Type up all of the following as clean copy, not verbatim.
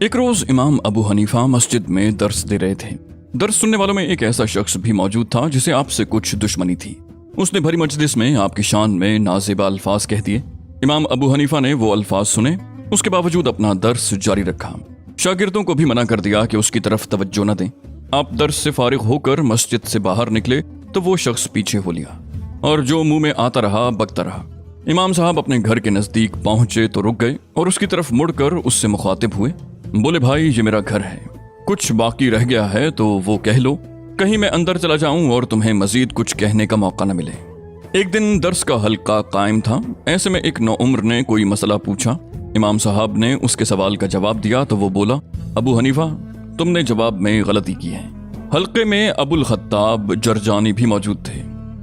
ایک روز امام ابو حنیفہ مسجد میں درس دے رہے تھے۔ درس سننے والوں میں ایک ایسا شخص بھی موجود تھا جسے آپ سے کچھ دشمنی تھی۔ اس نے بھری مجلس میں آپ کی شان میں نازیبا الفاظ کہہ دیے۔ امام ابو حنیفہ نے وہ الفاظ سنے، اس کے باوجود اپنا درس جاری رکھا۔ شاگردوں کو بھی منع کر دیا کہ اس کی طرف توجہ نہ دیں۔ آپ درس سے فارغ ہو کر مسجد سے باہر نکلے تو وہ شخص پیچھے ہو لیا اور جو منہ میں آتا رہا بکتا رہا۔ امام صاحب اپنے گھر کے نزدیک پہنچے تو رک گئے اور اس کی طرف مڑ کر اس سے مخاطب ہوئے۔ بولے، بھائی یہ میرا گھر ہے، کچھ باقی رہ گیا ہے تو وہ کہہ لو، کہیں میں اندر چلا جاؤں اور تمہیں مزید کچھ کہنے کا موقع نہ ملے۔ ایک دن درس کا حلقہ قائم تھا، ایسے میں ایک نوعمر نے کوئی مسئلہ پوچھا۔ امام صاحب نے اس کے سوال کا جواب دیا تو وہ بولا، ابو حنیفہ تم نے جواب میں غلطی کی ہے۔ حلقے میں ابو الخطاب جرجانی بھی موجود تھے۔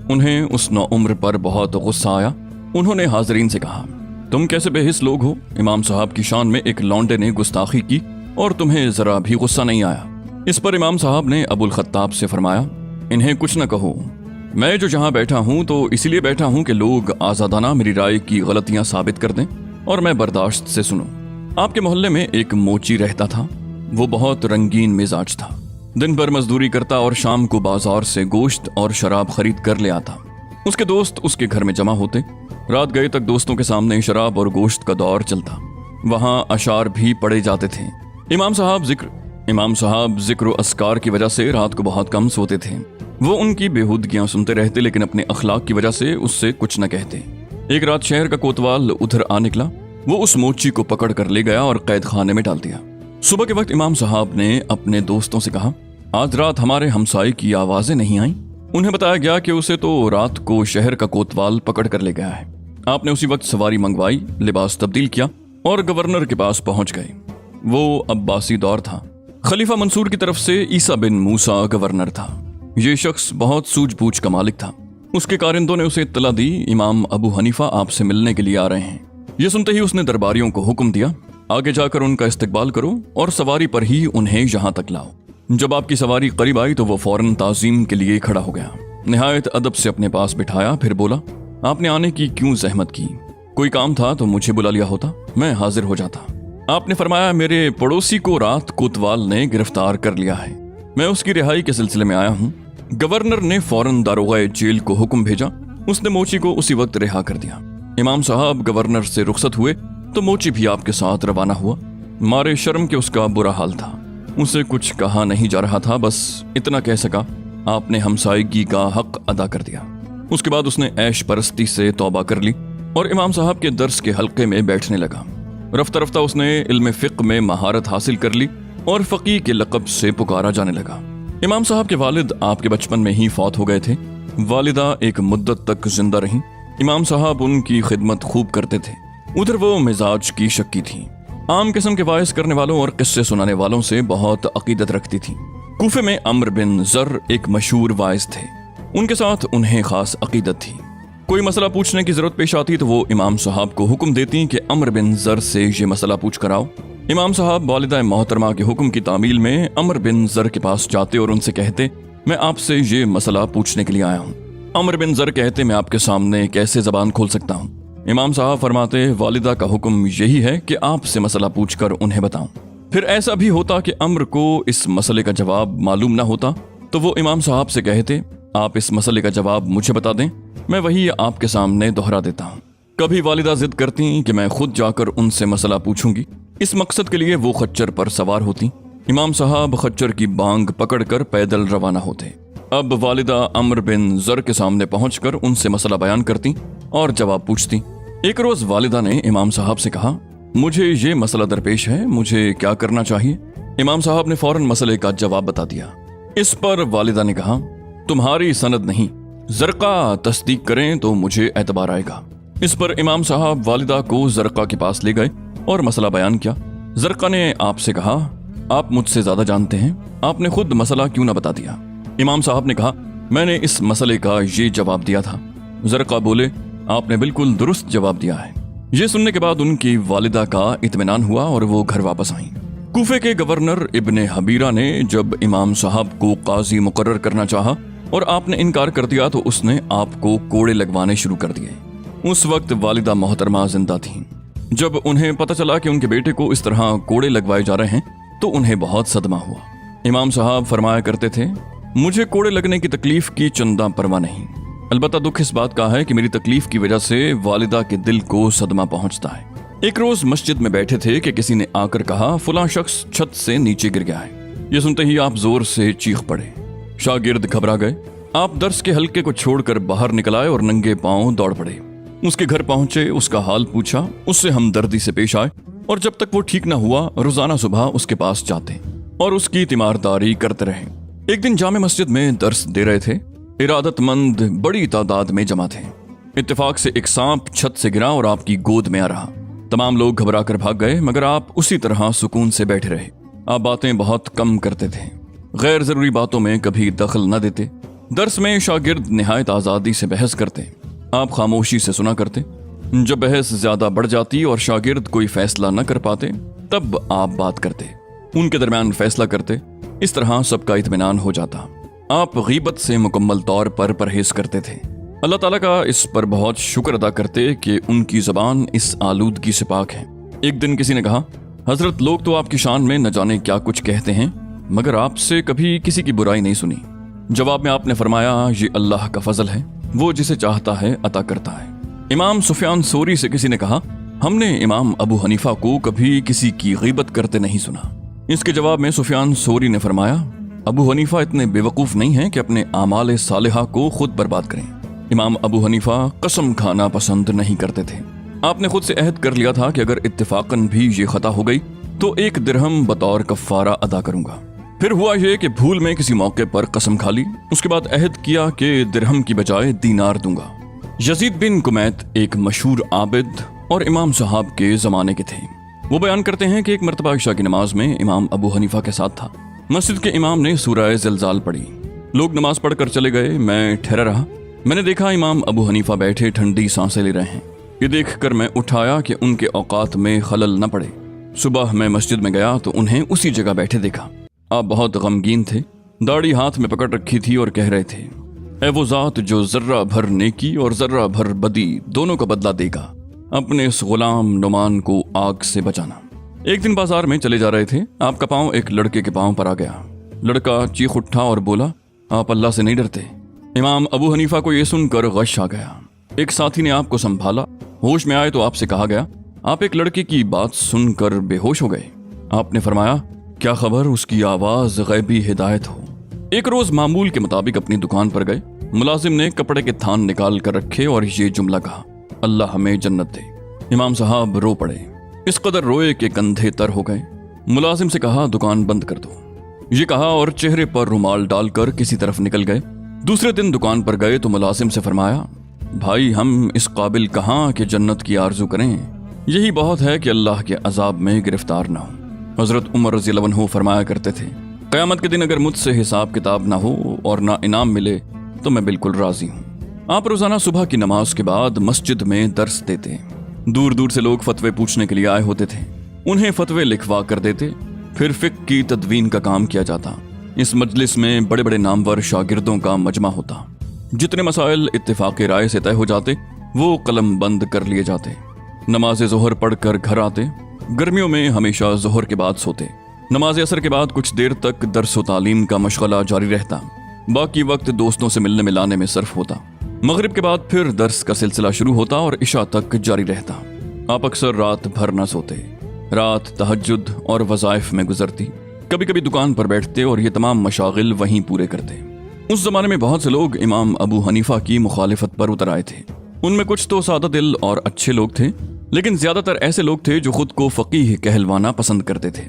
انہیں اس نوعمر پر بہت غصہ آیا۔ انہوں نے حاضرین سے کہا، تم کیسے بے حس لوگ ہو؟ امام صاحب کی شان میں ایک لونڈے نے گستاخی کی اور تمہیں ذرا بھی غصہ نہیں آیا۔ اس پر امام صاحب نے ابو الخطاب سے فرمایا، انہیں کچھ نہ کہو، میں جو جہاں بیٹھا ہوں تو اس لیے بیٹھا ہوں کہ لوگ آزادانہ میری رائے کی غلطیاں ثابت کر دیں اور میں برداشت سے سنوں۔ آپ کے محلے میں ایک موچی رہتا تھا، وہ بہت رنگین مزاج تھا، دن بھر مزدوری کرتا اور شام کو بازار سے گوشت اور شراب خرید کر لے آتا۔ اس کے دوست اس کے گھر میں جمع ہوتے، رات گئے تک دوستوں کے سامنے شراب اور گوشت کا دور چلتا، وہاں اشعار بھی پڑھے جاتے تھے۔ امام صاحب ذکر و اذکار کی وجہ سے رات کو بہت کم سوتے تھے۔ وہ ان کی بےہودگیاں سنتے رہتے لیکن اپنے اخلاق کی وجہ سے اس سے کچھ نہ کہتے۔ ایک رات شہر کا کوتوال ادھر آ نکلا، وہ اس موچی کو پکڑ کر لے گیا اور قید خانے میں ڈال دیا۔ صبح کے وقت امام صاحب نے اپنے دوستوں سے کہا، آج رات ہمارے ہمسائے کی آوازیں نہیں آئیں؟ انہیں بتایا گیا کہ اسے تو رات کو شہر کا کوتوال پکڑ کر لے گیا ہے۔ آپ نے اسی وقت سواری منگوائی، لباس تبدیل کیا اور گورنر کے پاس پہنچ گئے۔ وہ عباسی دور تھا، خلیفہ منصور کی طرف سے عیسیٰ بن موسیٰ گورنر تھا۔ یہ شخص بہت سوجھ بوجھ کا مالک تھا۔ اس کے کارندوں نے اسے اطلاع دی، امام ابو حنیفہ آپ سے ملنے کے لیے آ رہے ہیں۔ یہ سنتے ہی اس نے درباریوں کو حکم دیا، آگے جا کر ان کا استقبال کرو اور سواری پر ہی انہیں یہاں تک لاؤ۔ جب آپ کی سواری قریب آئی تو وہ فوراً تعظیم کے لیے کھڑا ہو گیا، نہایت ادب سے اپنے پاس بٹھایا، پھر بولا، آپ نے آنے کی کیوں زحمت کی؟ کوئی کام تھا تو مجھے بلا لیا ہوتا، میں حاضر ہو جاتا۔ آپ نے فرمایا، میرے پڑوسی کو رات کوتوال نے گرفتار کر لیا ہے، میں اس کی رہائی کے سلسلے میں آیا ہوں۔ گورنر نے فوراً داروغہ جیل کو حکم بھیجا، اس نے موچی کو اسی وقت رہا کر دیا۔ امام صاحب گورنر سے رخصت ہوئے تو موچی بھی آپ کے ساتھ روانہ ہوا۔ مارے شرم کے اس کا برا حال تھا، اسے کچھ کہا نہیں جا رہا تھا، بس اتنا کہہ سکا، آپ نے ہمسائیگی کا حق ادا کر دیا۔ اس کے بعد اس نے عیش پرستی سے توبہ کر لی اور امام صاحب کے درس کے حلقے میں بیٹھنے لگا۔ رفتہ رفتہ اس نے علم فقہ میں مہارت حاصل کر لی اور فقیہ کے لقب سے پکارا جانے لگا۔ امام صاحب کے والد آپ کے بچپن میں ہی فوت ہو گئے تھے، والدہ ایک مدت تک زندہ رہیں۔ امام صاحب ان کی خدمت خوب کرتے تھے۔ ادھر وہ مزاج کی شکی تھی، عام قسم کے واعظ کرنے والوں اور قصے سنانے والوں سے بہت عقیدت رکھتی تھی۔ کوفے میں عمرو بن زر ایک مشہور واعظ تھے، ان کے ساتھ انہیں خاص عقیدت تھی۔ کوئی مسئلہ پوچھنے کی ضرورت پیش آتی تو وہ امام صاحب کو حکم دیتی کہ عمرو بن زر سے یہ مسئلہ پوچھ کر آؤ۔ امام صاحب والدہ محترمہ کے حکم کی تعمیل میں عمرو بن زر کے پاس جاتے اور ان سے کہتے، میں آپ سے یہ مسئلہ پوچھنے کے لیے آیا ہوں۔ عمرو بن زر کہتے، میں آپ کے سامنے کیسے زبان کھول سکتا ہوں؟ امام صاحب فرماتے، والدہ کا حکم یہی ہے کہ آپ سے مسئلہ پوچھ کر انہیں بتاؤں۔ پھر ایسا بھی ہوتا کہ عمرو کو اس مسئلے کا جواب معلوم نہ ہوتا تو وہ امام صاحب سے کہتے، آپ اس مسئلے کا جواب مجھے بتا دیں، میں وہی آپ کے سامنے دہرا دیتا ہوں۔ کبھی والدہ ضد کرتی کہ میں خود جا کر ان سے مسئلہ پوچھوں گی، اس مقصد کے لیے وہ خچر پر سوار ہوتی۔ امام صاحب خچر کی بانگ پکڑ کر پیدل روانہ ہوتے۔ اب والدہ عمرو بن زر کے سامنے پہنچ کر ان سے مسئلہ بیان کرتی اور جواب پوچھتی۔ ایک روز والدہ نے امام صاحب سے کہا، مجھے یہ مسئلہ درپیش ہے، مجھے کیا کرنا چاہیے؟ امام صاحب نے فوراً مسئلے کا جواب بتا دیا۔ اس پر والدہ نے کہا، تمہاری سند نہیں، زرقہ تصدیق کریں تو مجھے اعتبار آئے گا۔ اس پر امام صاحب والدہ کو زرقہ کے پاس لے گئے اور مسئلہ بیان کیا۔ زرقہ نے آپ سے کہا، آپ مجھ سے زیادہ جانتے ہیں، آپ نے خود مسئلہ کیوں نہ بتا دیا؟ امام صاحب نے کہا، میں نے اس مسئلے کا یہ جواب دیا تھا۔ زرقہ بولے، آپ نے بالکل درست جواب دیا ہے۔ یہ سننے کے بعد ان کی والدہ کا اطمینان ہوا اور وہ گھر واپس آئیں۔ کوفے کے گورنر ابن حبیرہ نے جب امام صاحب کو قاضی مقرر کرنا چاہا اور آپ نے انکار کر دیا تو اس نے آپ کو کوڑے لگوانے شروع کر دیے۔ اس وقت والدہ محترمہ زندہ تھیں۔ जब उन्हें पता चला कि उनके बेटे को इस तरह कोड़े लगवाए जा रहे हैं तो उन्हें बहुत सदमा हुआ। इमाम साहब फरमाया करते थे, मुझे कोड़े लगने की तकलीफ की चंदा परवाह नहीं, अलबत्ता दुख इस बात का है कि मेरी तकलीफ की वजह से वालिदा के दिल को सदमा पहुंचता है। एक रोज मस्जिद में बैठे थे कि किसी ने आकर कहा, फलां शख्स छत से नीचे गिर गया है। ये सुनते ही आप जोर से चीख पड़े। शागिर्द घबरा गए। आप दर्स के हल्के को छोड़कर बाहर निकल आए और नंगे पांव दौड़ पड़े। उसके घर पहुंचे, उसका हाल पूछा, उससे हमदर्दी से पेश आए और जब तक वो ठीक ना हुआ रोजाना सुबह उसके पास जाते और उसकी तीमारदारी करते रहे। एक दिन जामे मस्जिद में दर्स दे रहे थे। इरादतमंद बड़ी तादाद में जमा थे। इत्तेफाक से एक सांप छत से गिरा और आपकी गोद में आ रहा। तमाम लोग घबरा कर भाग गए, मगर आप उसी तरह सुकून से बैठे रहे। आप बातें बहुत कम करते थे, गैर जरूरी बातों में कभी दखल न देते। दर्स में शागिर्द निहायत आज़ादी से बहस करते, आप खामोशी से सुना करते। जब बहस ज्यादा बढ़ जाती और शागिर्द कोई फैसला न कर पाते तब आप बात करते, उनके दरमियान फैसला करते। इस तरह सबका इत्मीनान हो जाता। आप गीबत से मुकम्मल तौर पर परहेज करते थे। अल्लाह ताला का इस पर बहुत शुक्र अदा करते कि उनकी जबान इस आलूदगी से पाक है। एक दिन किसी ने कहा, हजरत लोग तो आपकी शान में न जाने क्या कुछ कहते हैं, मगर आपसे कभी किसी की बुराई नहीं सुनी। जवाब में आपने फरमाया, ये अल्लाह का फजल है, वो जिसे चाहता है अता करता है। इमाम सुफियान सोरी से किसी ने कहा, हमने इमाम अबू हनीफा को कभी किसी की गीबत करते नहीं सुना। इसके जवाब में सुफियान सोरी ने फरमाया, अबू हनीफा इतने बेवकूफ नहीं हैं कि अपने आमाल सालिहा को खुद बर्बाद करें। इमाम अबू हनीफा कसम खाना पसंद नहीं करते थे। आपने खुद से अहद कर लिया था कि अगर इत्तेफाकन भी ये खता हो गई तो 1 दिरहम बतौर कफ़ारा अदा करूंगा। फिर हुआ ये कि भूल में किसी मौके पर कसम खा ली। उसके बाद अहद किया कि दिरहम की बजाय दीनार दूंगा। यजीद बिन कुमैत एक मशहूर आबिद और इमाम साहब के ज़माने के थे। वो बयान करते हैं कि एक मरतबा इशा की नमाज में इमाम अबू हनीफा के साथ था। मस्जिद के इमाम ने सूरह ज़िलज़ाल पढ़ी। लोग नमाज पढ़कर चले गए। मैं ठहरा रहा। मैंने देखा इमाम अबू हनीफा बैठे ठंडी सांसें ले रहे हैं। ये देखकर मैं उठाया कि उनके औकात में खलल न पड़े। सुबह मैं मस्जिद में गया तो उन्हें उसी जगह बैठे देखा। आप बहुत गमगीन थे, दाढ़ी हाथ में पकड़ रखी थी और कह रहे थे, ऐ वो ज़ात जो जर्रा भर नेकी और जर्रा भर बदी दोनों का बदला देगा, अपने इस गुलाम नुमान को आग से बचाना। एक दिन बाजार में चले जा रहे थे। आपका पांव एक लड़के के पांव पर आ गया। लड़का चीख उठा और बोला, आप अल्लाह से नहीं डरते। इमाम अबू हनीफा को यह सुनकर गश आ गया। एक साथी ने आपको संभाला। होश में आए तो आपसे कहा गया, आप एक लड़के की बात सुनकर बेहोश हो गए। आपने फरमाया, क्या खबर उसकी आवाज गैबी हिदायत हो। एक रोज मामूल के मुताबिक अपनी दुकान पर गए। मुलाजिम ने कपड़े के थान निकाल कर रखे और ये जुमला कहा, अल्लाह हमें जन्नत दे। इमाम साहब रो पड़े। इस कदर रोए कि कंधे तर हो गए। मुलाजिम से कहा, दुकान बंद कर दो। ये कहा और चेहरे पर रुमाल डालकर किसी तरफ निकल गए। दूसरे दिन दुकान पर गए तो मुलाजिम से फरमाया, भाई हम इस काबिल कहाँ कि जन्नत की आरजू करें, यही बहुत है कि अल्लाह के अजाब में गिरफ्तार ना हो। हजरत उमर रज़ियल्लाहु अन्हु फरमाया करते थे, क़यामत के दिन अगर मुझसे हिसाब किताब ना हो और ना इनाम मिले तो मैं बिल्कुल राजी हूँ। आप रोजाना सुबह की नमाज के बाद मस्जिद में दर्स देते। दूर दूर से लोग फतवे पूछने के लिए आए होते थे। उन्हें फतवे लिखवा कर देते। फिर फिक्र की तदवीन का काम किया जाता। इस मजलिस में बड़े बड़े नामवर शागिर्दों का मजमा होता। जितने मसाइल इत्तेफाक़ राय से तय हो जाते वो कलम बंद कर लिए जाते। नमाज ज़ोहर पढ़कर घर आते। गर्मियों में हमेशा ज़ोहर के बाद सोते। नमाज असर के बाद कुछ देर तक दर्स व तालीम का मशगला जारी रहता। बाकी वक्त दोस्तों से मिलने मिलाने में सर्फ होता। मगरिब के बाद फिर दर्स का सिलसिला शुरू होता और इशा तक जारी रहता। आप अक्सर रात भर न सोते। रात तहज्जुद और वज़ाइफ में गुजरती। कभी कभी दुकान पर बैठते और ये तमाम मशागिल वहीं पूरे करते। उस जमाने में बहुत से लोग इमाम अबू हनीफा की मुखालिफत पर उतर आए थे। उनमें कुछ तो सादा दिल और अच्छे लोग थे, लेकिन ज्यादातर ऐसे लोग थे जो खुद को फकीह कहलवाना पसंद करते थे,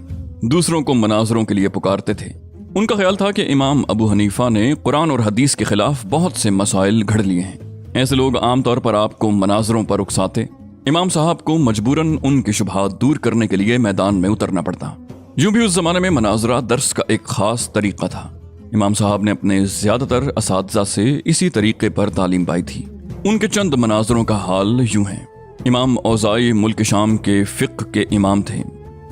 दूसरों को मनाजरों के लिए पुकारते थे। उनका ख्याल था कि इमाम अबू हनीफा ने कुरान और हदीस के खिलाफ बहुत से मसाइल घड़ लिए हैं। ऐसे लोग आमतौर पर आपको मनाजरों पर उकसाते। इमाम साहब को मजबूरन उनकी शुबहात दूर करने के लिए मैदान में उतरना पड़ता। यूं भी उस जमाने में मनाजरा दर्स का एक खास तरीका था। इमाम साहब ने अपने ज्यादातर असातिज़ा से इसी तरीके पर तालीम पाई थी। उनके चंद मनाजरों का हाल यूं है। इमाम औज़ाई मुल्क शाम के फ़िक़्ह के इमाम थे।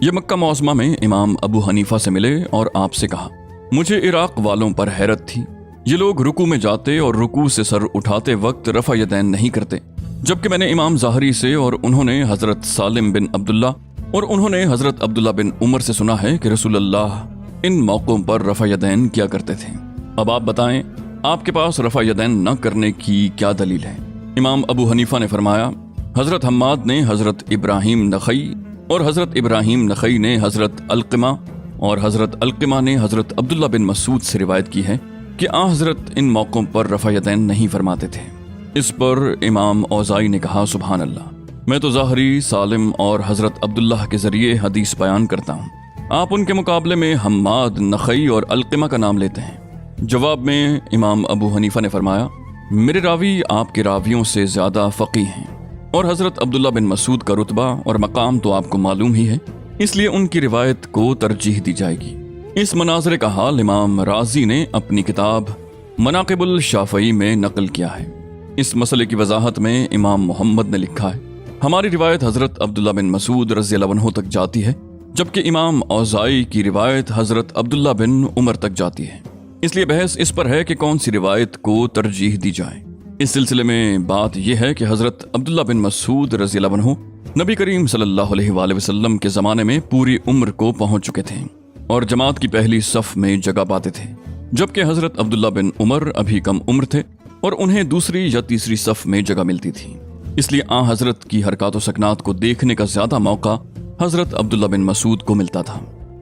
ये मक्का मौसमा में इमाम अबू हनीफा से मिले और आपसे कहा, मुझे इराक वालों पर हैरत थी। ये लोग रुकू में जाते और रुकू से सर उठाते वक्त रफ़ा यदैन नहीं करते। जबकि मैंने इमाम ज़ाहरी से और उन्होंने हज़रत सालिम बिन अब्दुल्ला और उन्होंने हज़रत अब्दुल्ला बिन उमर से सुना है कि रसूलुल्लाह इन मौक़ों पर रफ़ा यदैन किया करते थे। अब आप बताएं, आपके पास रफ़ा यदैन न करने की क्या दलील है? इमाम अबू हनीफा ने फरमाया, हज़रत हम्माद ने हज़रत इब्राहीम नख़ई और हज़रत इब्राहीम नख़ई ने हज़रत अलक़मा और हज़रत अलक़मा ने हज़रत अब्दुल्ला बिन मसूद से रिवायत की है कि हज़रत इन मौक़ों पर रफ़ा यदैन नहीं फरमाते थे। इस पर इमाम औज़ाई ने कहा, सुभान अल्लाह, मैं तो ज़ाहरी, सालिम और हज़रत अब्दुल्लाह के ज़रिए हदीस बयान करता हूँ। आप उनके मुकाबले में हम्माद, नख़ई और अलक़मा का नाम लेते हैं। जवाब में इमाम अबू हनीफा ने फरमाया, मेरे रावी आपके रावियों से ज़्यादा फ़क़ीह हैं और हज़रत अब्दुल्ला बिन मसूद का रुतबा और मकाम तो आपको मालूम ही है, इसलिए उनकी रिवायत को तरजीह दी जाएगी। इस मनाज़रे का हाल इमाम राज़ी ने अपनी किताब मनाक़िबुल शाफ़ई में नक़ल किया है। इस मसले की वजाहत में इमाम मोहम्मद ने लिखा है, हमारी रिवायत हज़रत अब्दुल्ला बिन मसूद रज़ियल्लाहु अन्हु तक जाती है, जबकि इमाम औज़ाई की रिवायत हज़रत अब्दुल्ला बिन उमर तक जाती है। इसलिए बहस इस पर है कि कौन सी रिवायत को तरजीह दी जाए। इस सिलसिले में बात यह है कि हज़रत अब्दुल्ला बिन मसूद रज़ियल्लाहु अन्हु नबी करीम सल्लल्लाहु अलैहि वसल्लम के ज़माने में पूरी उम्र को पहुँच चुके थे और जमात की पहली सफ़ में जगह पाते थे, जबकि हज़रत अब्दुल्ला बिन उमर अभी कम उम्र थे और उन्हें दूसरी या तीसरी सफ़ में जगह मिलती थी। इसलिए हज़रत की हरकत व सकनात को देखने का ज़्यादा मौका हज़रत अब्दुल्ला बिन मसूद को मिलता था।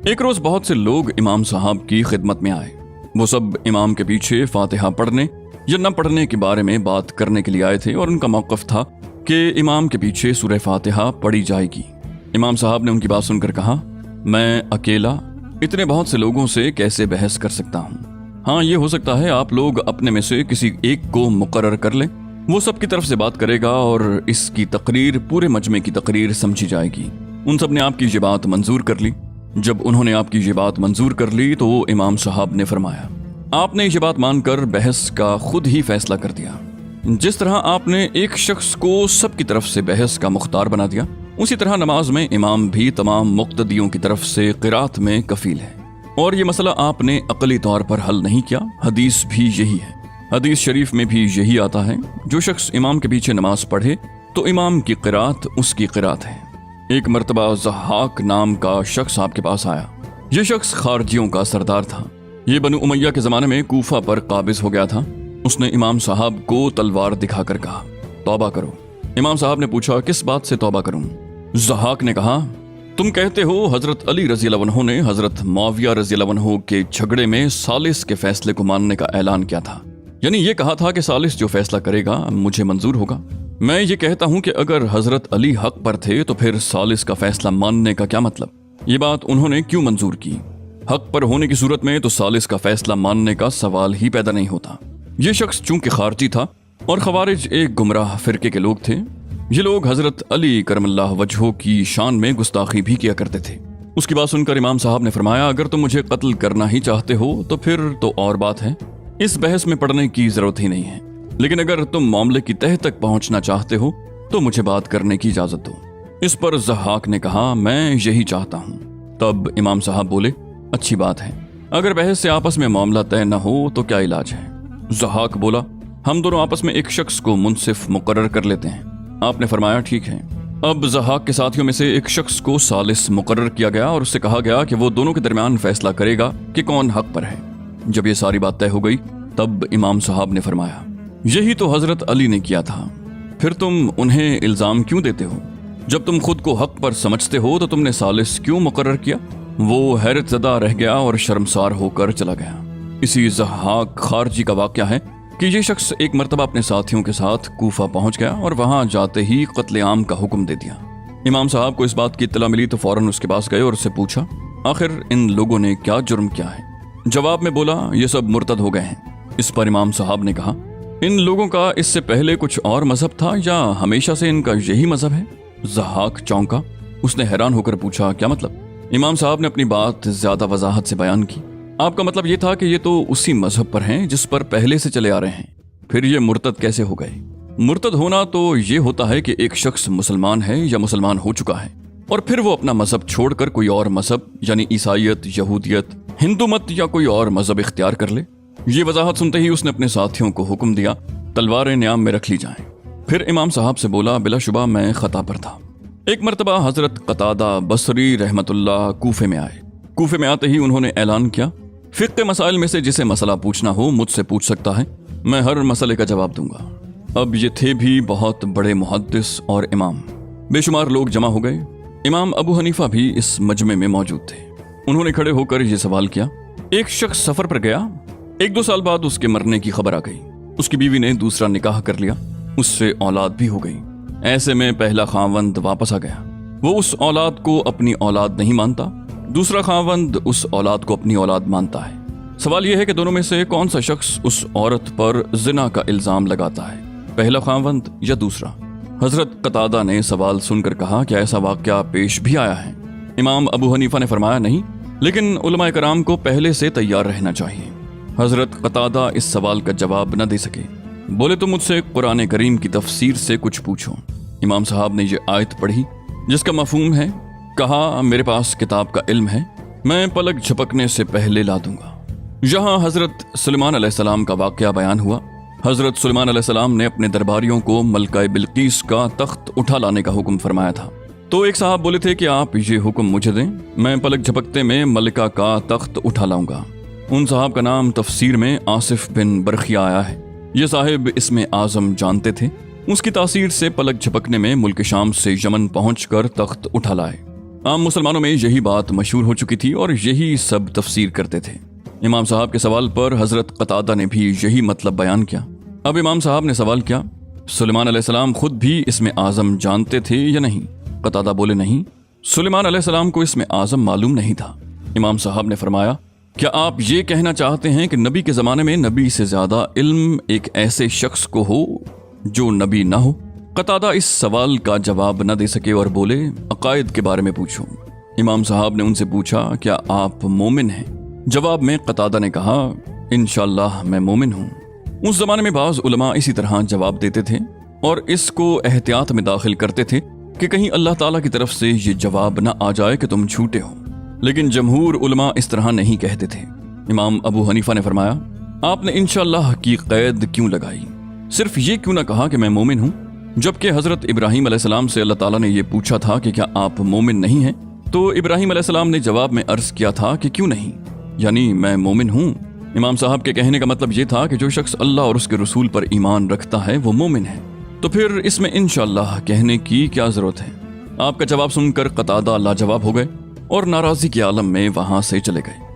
एक रोज़ बहुत से लोग इमाम साहब की खिदमत में आए। वो सब इमाम के पीछे फातिहा पढ़ने या न पढ़ने के बारे में बात करने के लिए आए थे और उनका मौक़िफ़ था कि इमाम के पीछे सूरह फातिहा पढ़ी जाएगी। इमाम साहब ने उनकी बात सुनकर कहा, मैं अकेला इतने बहुत से लोगों से कैसे बहस कर सकता हूँ? हाँ, ये हो सकता है आप लोग अपने में से किसी एक को मुकर्रर कर लें, वो सब की तरफ से बात करेगा और इसकी तकरीर पूरे मजमे की तकरीर समझी जाएगी। उन सब ने आपकी ये बात मंजूर कर ली। जब उन्होंने आपकी ये बात मंजूर कर ली तो इमाम साहब ने फरमाया, आपने ये बात मानकर बहस का खुद ही फैसला कर दिया। जिस तरह आपने एक शख्स को सब की तरफ से बहस का मुख्तार बना दिया, उसी तरह नमाज में इमाम भी तमाम मुक्तदियों की तरफ से क़िरात में कफ़ील है। और ये मसला आपने अक़ली तौर पर हल नहीं किया, हदीस भी यही है। हदीस शरीफ में भी यही आता है, जो शख्स इमाम के पीछे नमाज पढ़े तो इमाम की क़िरात उसकी क़िरात है। एक मरतबा ज़हाक नाम का शख्स आपके पास आया। यह शख्स खारजियों का सरदार था। ये बनु उमैया के ज़माने में कूफा पर काबिज हो गया था। उसने इमाम साहब को तलवार दिखाकर कहा, तौबा करो। इमाम साहब ने पूछा, किस बात से तौबा करूं? ज़हाक ने कहा, तुम कहते हो हज़रत अली रज़ियल्लाहु अन्हु ने हज़रत मुआविया रज़ियल्लाहु अन्हु के झगड़े में सालिस के फैसले को मानने का ऐलान किया था। यानी ये कहा था कि सालिस जो फैसला करेगा मुझे मंजूर होगा। मैं ये कहता हूँ कि अगर हज़रत अली हक पर थे तो फिर सालिस का फैसला मानने का क्या मतलब? ये बात उन्होंने क्यों मंजूर की? हक पर होने की सूरत में तो सालिस का फैसला मानने का सवाल ही पैदा नहीं होता। ये शख्स चूंकि खारजी था और खवारिज एक गुमराह फिरके के लोग थे, ये लोग हज़रत अली करमल्लाह वजहो की शान में गुस्ताखी भी किया करते थे। उसकी बात सुनकर इमाम साहब ने फरमाया, अगर तुम मुझे कत्ल करना ही चाहते हो तो फिर तो और बात है, इस बहस में पड़ने की ज़रूरत ही नहीं है। लेकिन अगर तुम मामले की तह तक पहुंचना चाहते हो तो मुझे बात करने की इजाज़त दो। इस पर ज़हाक ने कहा, मैं यही चाहता हूँ। तब इमाम साहब बोले, अच्छी बात है, अगर बहस से आपस में मामला तय न हो तो क्या इलाज है? ज़हाक बोला, हम दोनों आपस में एक शख्स को मुंसिफ मुकर्रर कर लेते हैं। आपने फरमाया, ठीक है। अब ज़हाक के साथियों में से एक शख्स को सालिस मुकर्रर किया गया और उससे कहा गया कि वो दोनों के दरमियान फैसला करेगा कि कौन हक पर है। जब ये सारी बात तय हो गई तब इमाम साहब ने फरमाया, यही तो हज़रत अली ने किया था, फिर तुम उन्हें इल्ज़ाम क्यों देते हो? जब तुम खुद को हक पर समझते हो तो तुमने सालिस क्यों मुकर्रर किया? वो हैरत ज़दा रह गया और शर्मसार होकर चला गया। इसी ज़हाक खारजी का वाक़या है कि ये शख्स एक मरतबा अपने साथियों के साथ कूफा पहुंच गया और वहां जाते ही कत्ले आम का हुक्म दे दिया। इमाम साहब को इस बात की इत्तला मिली तो फौरन उसके पास गए और उससे पूछा, आखिर इन लोगों ने क्या जुर्म किया है? जवाब में बोला, ये सब मुर्तद हो गए हैं। इस पर इमाम साहब ने कहा, इन लोगों का इससे पहले कुछ और मजहब था या हमेशा से इनका यही मजहब है? ज़हाक चौंका। उसने हैरान होकर पूछा, क्या मतलब? इमाम साहब ने अपनी बात ज्यादा वजाहत से बयान की। आपका मतलब ये था कि ये तो उसी मजहब पर हैं जिस पर पहले से चले आ रहे हैं, फिर ये मुर्तद कैसे हो गए? मुर्तद होना तो ये होता है कि एक शख्स मुसलमान है या मुसलमान हो चुका है और फिर वो अपना मजहब छोड़कर कोई और मजहब यानी ईसाइयत, यहूदियत, हिंदू मत या कोई और मजहब इख्तियार कर ले। ये वजाहत सुनते ही उसने अपने साथियों को हुक्म दिया, तलवारें न्याम में रख ली जाएं। फिर इमाम साहब से बोला, बिलाशुबा मैं खता पर था। एक मर्तबा हजरत कतादा बसरी रहमतुल्लाह कूफे में आए। कूफे में आते ही उन्होंने ऐलान किया, फिक्र मसाइल में से जिसे मसला पूछना हो मुझसे पूछ सकता है, मैं हर मसले का जवाब दूंगा। अब ये थे भी बहुत बड़े मुहद्दिस और इमाम। बेशुमार लोग जमा हो गए। इमाम अबू हनीफा भी इस मजमे में मौजूद थे। उन्होंने खड़े होकर ये सवाल किया, एक शख्स सफर पर गया, 1-2 साल बाद उसके मरने की खबर आ गई। उसकी बीवी ने दूसरा निकाह कर लिया, उससे औलाद भी हो गई। ऐसे में पहला खावंद वापस आ गया। वो उस औलाद को अपनी औलाद नहीं मानता, दूसरा खावंद उस औलाद को अपनी औलाद मानता है। सवाल यह है कि दोनों में से कौन सा शख्स उस औरत पर जिना का इल्जाम लगाता है, पहला खावंद या दूसरा? हजरत कतादा ने सवाल सुनकर कहा, क्या ऐसा वाकया पेश भी आया है? इमाम अबू हनीफा ने फरमाया, नहीं, लेकिन उलमाए कराम को पहले से तैयार रहना चाहिए। हजरत कतादा इस सवाल का जवाब न दे सके। बोले, तो मुझसे कुरान करीम की तफसीर से कुछ पूछो। इमाम साहब ने ये आयत पढ़ी जिसका मफहूम है, कहा, मेरे पास किताब का इल्म है, मैं पलक झपकने से पहले ला दूंगा। यहाँ हजरत सुलेमान अलैहिस्सलाम का वाकया बयान हुआ। हजरत सुलेमान अलैहिस्सलाम ने अपने दरबारियों को मलका बिल्कीस का तख्त उठा लाने का हुक्म फरमाया था। तो एक साहब बोले थे कि आप ये हुक्म मुझे दें, मैं पलक झपकते में मलिका का तख्त उठा लाऊंगा। उन साहब का नाम तफसीर में आसिफ बिन बरखिया आया है। ये साहिब इसमें आजम जानते थे। उसकी तासीर से पलक झपकने में मुल्क शाम से यमन पहुंचकर तख्त उठा लाए। आम मुसलमानों में यही बात मशहूर हो चुकी थी और यही सब तफसीर करते थे। इमाम साहब के सवाल पर हजरत कतादा ने भी यही मतलब बयान किया। अब इमाम साहब ने सवाल किया, सुलेमान अलैहिस्सलाम खुद भी इसमें आजम जानते थे या नहीं? कतादा बोले, नहीं, सुलेमान अलैहिस्सलाम को इसमें आजम मालूम नहीं था। इमाम साहब ने फरमाया, क्या आप ये कहना चाहते हैं कि नबी के ज़माने में नबी से ज़्यादा इल्म एक ऐसे शख्स को हो जो नबी ना हो? कतादा इस सवाल का जवाब न दे सके और बोले, अकायद के बारे में पूछो। इमाम साहब ने उनसे पूछा, क्या आप मोमिन हैं? जवाब में कतादा ने कहा, इंशाअल्लाह मैं मोमिन हूँ। उस ज़माने में बाज़ उलमा इसी तरह जवाब देते थे और इसको एहतियात में दाखिल करते थे कि कहीं अल्लाह ताला की तरफ से ये जवाब न आ जाए कि तुम झूठे हो। लेकिन जमहूर उलमा इस तरह नहीं कहते थे। इमाम अबू हनीफा ने फरमाया, आपने इंशाअल्लाह की कैद क्यों लगाई? सिर्फ ये क्यों ना कहा कि मैं मोमिन हूँ, जबकि हजरत इब्राहीम अलैहिस्सलाम से अल्लाह ताला ने यह पूछा था कि क्या आप मोमिन नहीं हैं? तो इब्राहीम अलैहिस्सलाम ने जवाब में अर्ज किया था कि क्यों नहीं, यानी मैं मोमिन हूँ। इमाम साहब के कहने का मतलब ये था कि जो शख्स अल्लाह और उसके रसूल पर ईमान रखता है वो मोमिन है। तो फिर इसमें इंशाअल्लाह कहने की क्या जरूरत है? आपका जवाब सुनकर कतादा लाजवाब हो गए और नाराजगी के आलम में वहां से चले गए।